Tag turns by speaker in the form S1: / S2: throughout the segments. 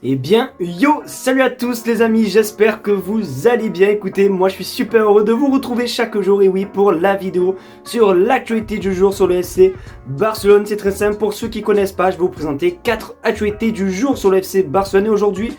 S1: Eh bien, yo, salut à tous les amis, j'espère que vous allez bien. Écoutez, moi je suis super heureux de vous retrouver chaque jour, et oui, pour la vidéo sur l'actualité du jour sur le FC Barcelone. C'est très simple, pour ceux qui connaissent pas, je vais vous présenter 4 actualités du jour sur le FC Barcelone. Et aujourd'hui,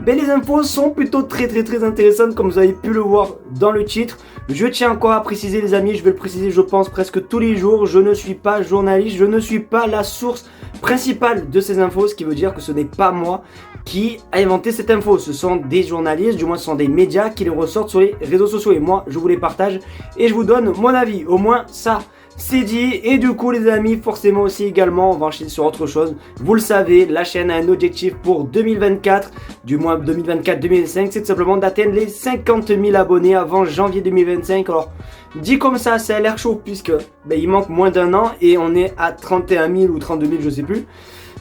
S1: les infos sont plutôt très intéressantes, comme vous avez pu le voir dans le titre. Je tiens encore à préciser les amis, je vais le préciser je pense presque tous les jours, je ne suis pas journaliste, je ne suis pas la source principale de ces infos, ce qui veut dire que ce n'est pas moi qui a inventé cette info. Ce sont des journalistes, du moins ce sont des médias qui les ressortent sur les réseaux sociaux, et moi je vous les partage et je vous donne mon avis. Au moins ça c'est dit. Et du coup les amis, forcément aussi également, on va enchaîner sur autre chose. Vous le savez, la chaîne a un objectif pour 2024, du moins 2024-2025, c'est tout simplement d'atteindre les 50 000 abonnés avant janvier 2025. Alors dit comme ça a l'air chaud, puisque il manque moins d'un an et on est à 31 000 ou 32 000, je sais plus.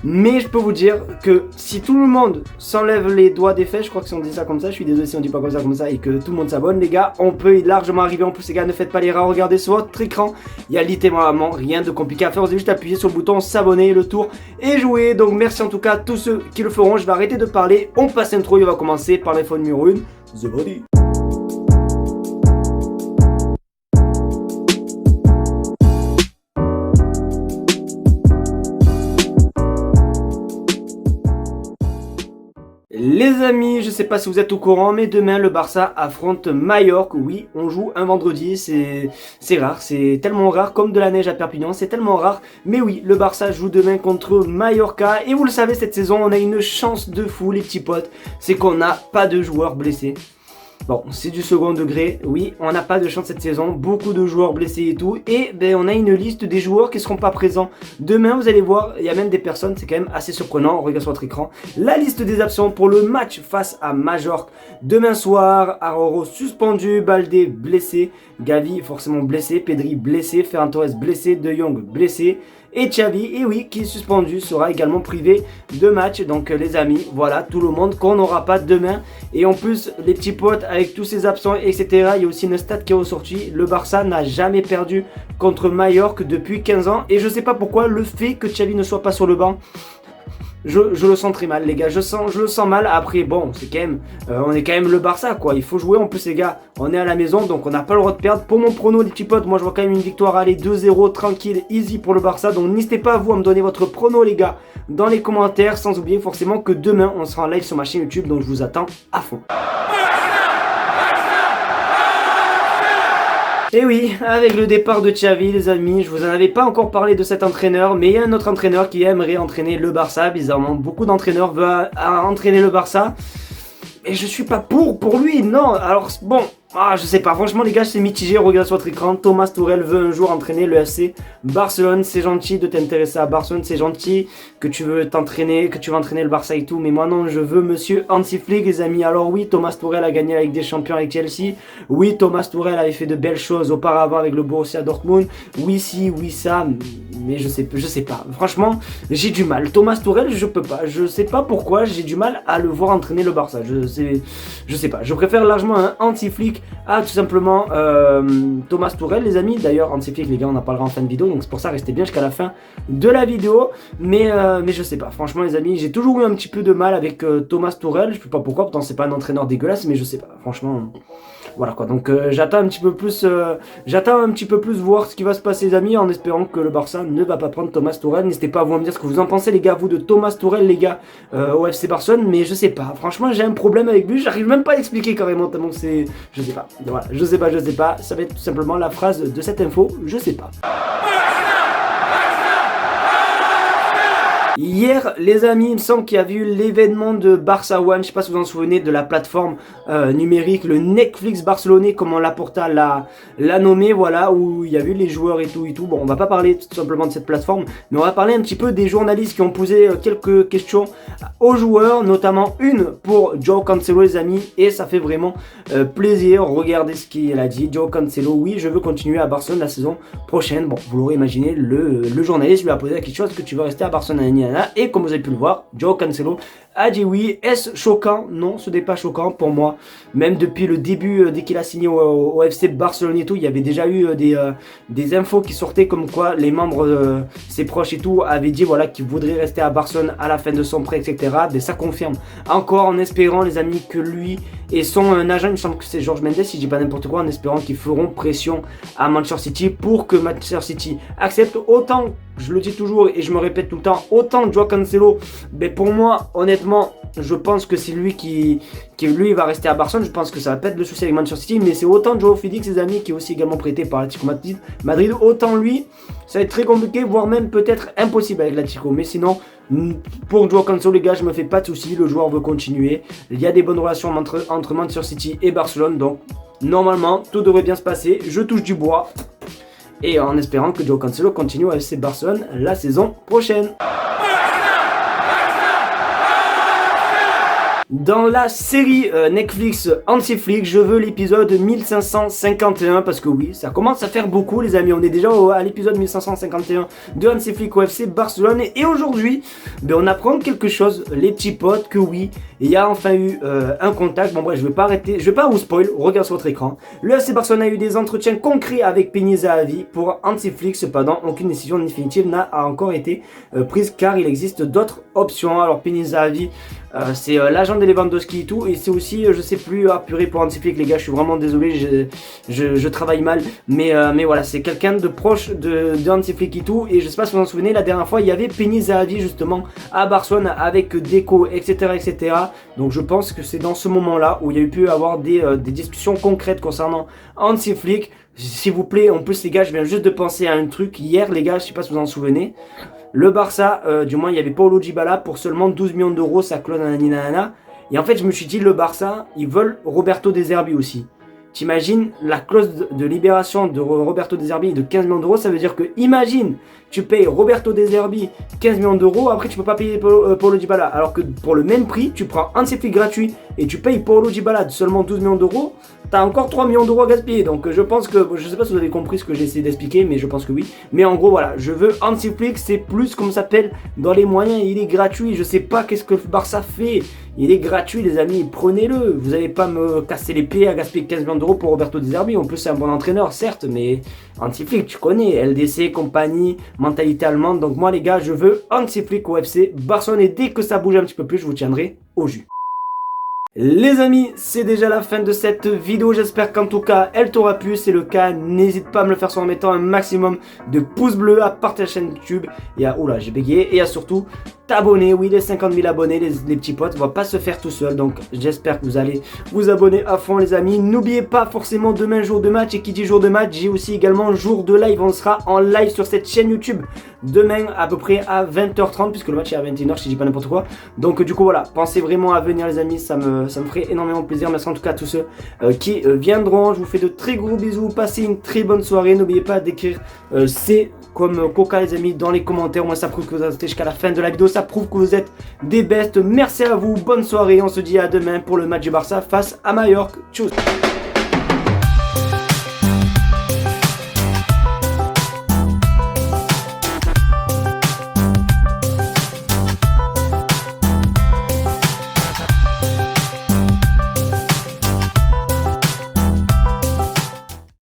S1: Mais je peux vous dire que si tout le monde s'enlève les doigts des fesses, je crois que si on dit ça comme ça, je suis désolé si on dit pas comme ça, et que tout le monde s'abonne, les gars, on peut largement arriver. En plus les gars, ne faites pas l'erreur, regardez sur votre écran, il y a littéralement rien de compliqué à faire, vous avez juste appuyer sur le bouton s'abonner, le tour et jouer. Donc merci en tout cas à tous ceux qui le feront. Je vais arrêter de parler, on passe l'intro et on va commencer par l'info numéro 1, The Body. Les amis, je sais pas si vous êtes au courant, mais demain le Barça affronte Majorque. Oui, on joue un vendredi, c'est rare, c'est tellement rare, comme de la neige à Perpignan, c'est tellement rare. Mais oui, le Barça joue demain contre Mallorca, et vous le savez, cette saison on a une chance de fou les petits potes, c'est qu'on n'a pas de joueurs blessés. Bon, c'est du second degré, oui, on n'a pas de chance cette saison, beaucoup de joueurs blessés et tout, et on a une liste des joueurs qui ne seront pas présents demain. Vous allez voir, il y a même des personnes, c'est quand même assez surprenant, regarde sur votre écran, la liste des absents pour le match face à Majorque demain soir. Aroro suspendu, Baldé blessé, Gavi forcément blessé, Pedri blessé, Ferran Torres blessé, De Jong blessé, et Xavi, et oui, qui est suspendu, sera également privé de match. Donc les amis, voilà tout le monde qu'on n'aura pas demain. Et en plus, les petits potes, avec tous ces absents, etc., il y a aussi une stat qui est ressortie. Le Barça n'a jamais perdu contre Majorque depuis 15 ans. Et je sais pas pourquoi, le fait que Xavi ne soit pas sur le banc, je le sens très mal les gars, je le sens mal. Après bon, c'est quand même, on est quand même le Barça quoi, il faut jouer. En plus les gars, on est à la maison, donc on n'a pas le droit de perdre. Pour mon prono les petits potes, moi je vois quand même une victoire, aller 2-0 tranquille, easy pour le Barça. Donc n'hésitez pas vous à me donner votre prono les gars dans les commentaires, sans oublier forcément que demain on sera en live sur ma chaîne YouTube, donc je vous attends à fond. Et oui, avec le départ de Xavi les amis, je vous en avais pas encore parlé de cet entraîneur, mais il y a un autre entraîneur qui aimerait entraîner le Barça. Bizarrement, beaucoup d'entraîneurs veulent entraîner le Barça, et je suis pas pour lui, non. Alors bon, je sais pas, franchement les gars, c'est mitigé. Regarde sur votre écran, Thomas Tuchel veut un jour entraîner le FC Barcelone. C'est gentil de t'intéresser à Barcelone, c'est gentil que tu veux t'entraîner, que tu veux entraîner le Barça et tout, mais moi non, je veux monsieur Hansi Flick les amis. Alors oui, Thomas Tuchel a gagné avec des champions avec Chelsea, oui Thomas Tuchel avait fait de belles choses auparavant avec le Borussia Dortmund, oui si, oui ça, mais je sais pas, franchement j'ai du mal. Thomas Tuchel, je peux pas, je sais pas pourquoi j'ai du mal à le voir entraîner le Barça, je sais pas, je préfère largement un Hansi Flick à tout simplement Thomas Tuchel les amis. D'ailleurs Hansi Flick les gars, on en parlera en fin de vidéo, donc c'est pour ça restez bien jusqu'à la fin de la vidéo. Mais je sais pas, franchement les amis, j'ai toujours eu un petit peu de mal avec Thomas Tuchel, je sais pas pourquoi, pourtant c'est pas un entraîneur dégueulasse, mais je sais pas, franchement voilà quoi. Donc j'attends un petit peu plus voir ce qui va se passer les amis, en espérant que le Barça ne va pas prendre Thomas Tuchel. N'hésitez pas à vous me dire ce que vous en pensez les gars, vous de Thomas Tuchel les gars au FC Barcelone. Mais je sais pas, franchement j'ai un problème avec lui, j'arrive même pas à l'expliquer carrément tellement que c'est, je sais pas, voilà, je sais pas, ça va être tout simplement la phrase de cette info, je sais pas. Hier, les amis, il me semble qu'il y avait eu l'événement de Barça One, je sais pas si vous en souvenez, de la plateforme numérique, le Netflix barcelonais, comme on l'Aporta l'a nommé, voilà, où il y a eu les joueurs et tout. Bon, on va pas parler tout simplement de cette plateforme, mais on va parler un petit peu des journalistes qui ont posé quelques questions aux joueurs, notamment une pour Joao Cancelo les amis, et ça fait vraiment plaisir. Regardez ce qu'il a dit, Joao Cancelo, oui, je veux continuer à Barcelone la saison prochaine. Bon, vous l'aurez imaginé, le journaliste lui a posé la question, est-ce que tu veux rester à Barcelone? Et comme vous avez pu le voir, Joao Cancelo a dit oui. Est-ce choquant? Non, ce n'est pas choquant pour moi. Même depuis le début, dès qu'il a signé au FC Barcelone et tout, il y avait déjà eu des infos qui sortaient comme quoi les membres, ses proches et tout, avaient dit voilà qu'il voudrait rester à Barcelone à la fin de son prêt, etc. Mais ça confirme encore en espérant, les amis, que lui et son agent, il me semble que c'est Jorge Mendes, si je dis pas n'importe quoi, en espérant qu'ils feront pression à Manchester City pour que Manchester City accepte. Autant, je le dis toujours et je me répète tout le temps, autant Joao Cancelo, mais pour moi, honnêtement, je pense que c'est lui qui lui va rester à Barcelone. Je pense que ça va pas être le souci avec Manchester City, mais c'est autant Joao Félix, ses amis, qui est aussi également prêté par l'Atlético Madrid, autant lui, ça va être très compliqué, voire même peut-être impossible avec l'Atlético. Mais sinon, pour Joao Cancelo, les gars, je me fais pas de soucis, le joueur veut continuer. Il y a des bonnes relations entre Manchester City et Barcelone, donc normalement, tout devrait bien se passer. Je touche du bois. Et en espérant que Joao Cancelo continue à FC Barcelone la saison prochaine. Dans la série Netflix Anti-Flick, je veux l'épisode 1551 parce que oui, ça commence à faire beaucoup les amis. On est déjà à l'épisode 1551 de Anti-Flick au FC Barcelone et aujourd'hui, on apprend quelque chose, les petits potes, que oui, il y a enfin eu un contact. Bon bref, je vais pas arrêter, je vais pas vous spoil, regarde sur votre écran. Le FC Barcelone a eu des entretiens concrets avec Peña Zahavi pour Anti-Flick. Cependant, aucune décision définitive n'a encore été prise car il existe d'autres options. Alors Peña Zahavi, c'est l'agent de Lewandowski et tout, et c'est aussi, je sais plus, purée pour Anti-Flick les gars, je suis vraiment désolé, je travaille mal, mais voilà, c'est quelqu'un de proche de Anti-Flick et tout, et je sais pas si vous vous en souvenez, la dernière fois, il y avait Peña Zahavi justement à Barcelone avec Deco, etc. Donc je pense que c'est dans ce moment-là où il y a eu pu avoir des discussions concrètes concernant Anti-Flick. S'il vous plaît, en plus les gars, je viens juste de penser à un truc, hier les gars, je sais pas si vous en souvenez, le Barça, du moins il y avait Paulo Dybala pour seulement 12 millions d'euros, sa clause nanana. Et en fait je me suis dit, le Barça, ils veulent Roberto De Zerbi aussi. T'imagines, la clause de libération de Roberto De Zerbi est de 15 millions d'euros, ça veut dire que, imagine, tu payes Roberto De Zerbi 15 millions d'euros, après tu peux pas payer Paulo Dybala. Alors que pour le même prix, tu prends Anti-Flick gratuit et tu payes Paulo Dybala de seulement 12 millions d'euros, t'as encore 3 millions d'euros à gaspiller. Donc je pense que, je sais pas si vous avez compris ce que j'ai essayé d'expliquer, mais je pense que oui. Mais en gros voilà, je veux Anti-Flick, c'est plus comme ça s'appelle dans les moyens, il est gratuit. Je sais pas qu'est-ce que le Barça fait. Il est gratuit les amis, prenez-le. Vous n'allez pas me casser les pieds à gaspiller 15 millions d'euros pour Roberto De Zerbi. En plus c'est un bon entraîneur certes, mais Anti-Flick tu connais, LDC, compagnie, mentalité allemande. Donc moi les gars, je veux Anti-Flick au FC Barcelone et dès que ça bouge un petit peu plus, je vous tiendrai au jus. Les amis, c'est déjà la fin de cette vidéo, j'espère qu'en tout cas elle t'aura plu. Si c'est le cas, n'hésite pas à me le faire en mettant un maximum de pouces bleus, à partager la chaîne YouTube et à, oula j'ai bégayé, et à surtout t'abonner. Oui, les 50 000 abonnés, les petits potes, va pas se faire tout seul, donc j'espère que vous allez vous abonner à fond les amis. N'oubliez pas forcément demain jour de match, et qui dit jour de match, j'ai aussi également jour de live. On sera en live sur cette chaîne YouTube demain à peu près à 20h30 puisque le match est à 21h, si je dis pas n'importe quoi. Donc du coup voilà, pensez vraiment à venir les amis, ça me ferait énormément plaisir. Merci en tout cas à tous ceux qui viendront. Je vous fais de très gros bisous, passez une très bonne soirée. N'oubliez pas d'écrire C comme Coca les amis dans les commentaires. Moi ça prouve que vous restez jusqu'à la fin de la vidéo, ça prouve que vous êtes des bestes. Merci à vous, bonne soirée, on se dit à demain pour le match du Barça face à Mallorca. Tchuss.